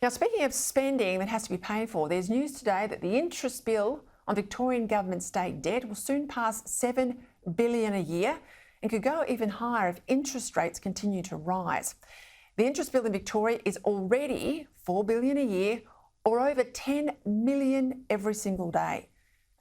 Now, speaking of spending that has to be paid for, there's news today that the interest bill on Victorian government state debt will soon pass $7 billion a year and could go even higher if interest rates continue to rise. The interest bill in Victoria is already $4 billion a year, or over $10 million every single day.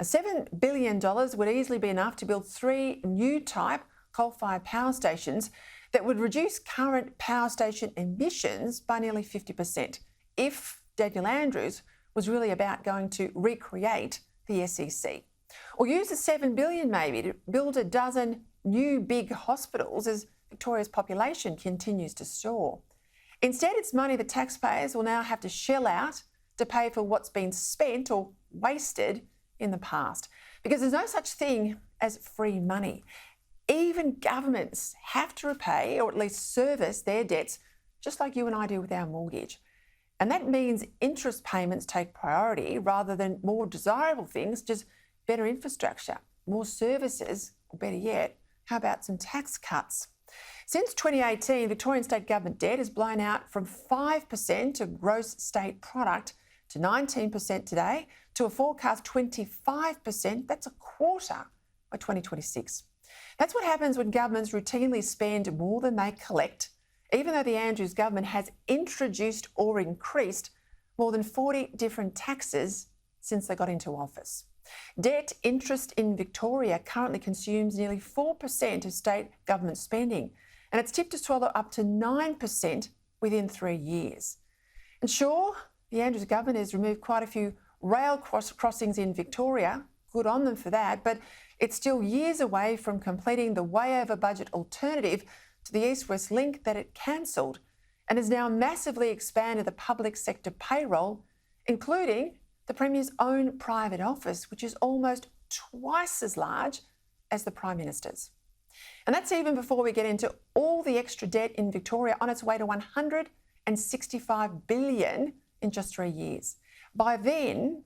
$7 billion would easily be enough to build 3 new type coal-fired power stations that would reduce current power station emissions by nearly 50%, if Daniel Andrews was really about going to recreate the SEC. Or use the $7 billion maybe to build a dozen new big hospitals as Victoria's population continues to soar. Instead, it's money that taxpayers will now have to shell out to pay for what's been spent or wasted in the past. Because there's no such thing as free money. Even governments have to repay or at least service their debts, just like you and I do with our mortgage. And that means interest payments take priority rather than more desirable things, just better infrastructure, more services, or better yet, how about some tax cuts? Since 2018, Victorian state government debt has blown out from 5% of gross state product to 19% today, to a forecast 25%, that's a quarter by 2026. That's what happens when governments routinely spend more than they collect, even though the Andrews government has introduced or increased more than 40 different taxes since they got into office. Debt interest in Victoria currently consumes nearly 4% of state government spending, and it's tipped to swallow up to 9% within 3 years. And sure, the Andrews government has removed quite a few rail crossings in Victoria, good on them for that, but it's still years away from completing the way over budget alternative to the East-West link that it cancelled, and has now massively expanded the public sector payroll, including the Premier's own private office, which is almost twice as large as the Prime Minister's. And that's even before we get into all the extra debt in Victoria, on its way to $165 billion in just 3 years. By then,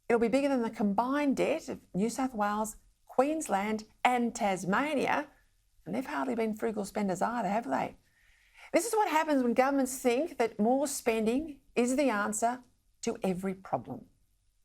it'll be bigger than the combined debt of New South Wales, Queensland and Tasmania, and they've hardly been frugal spenders either, have they? This is what happens when governments think that more spending is the answer to every problem.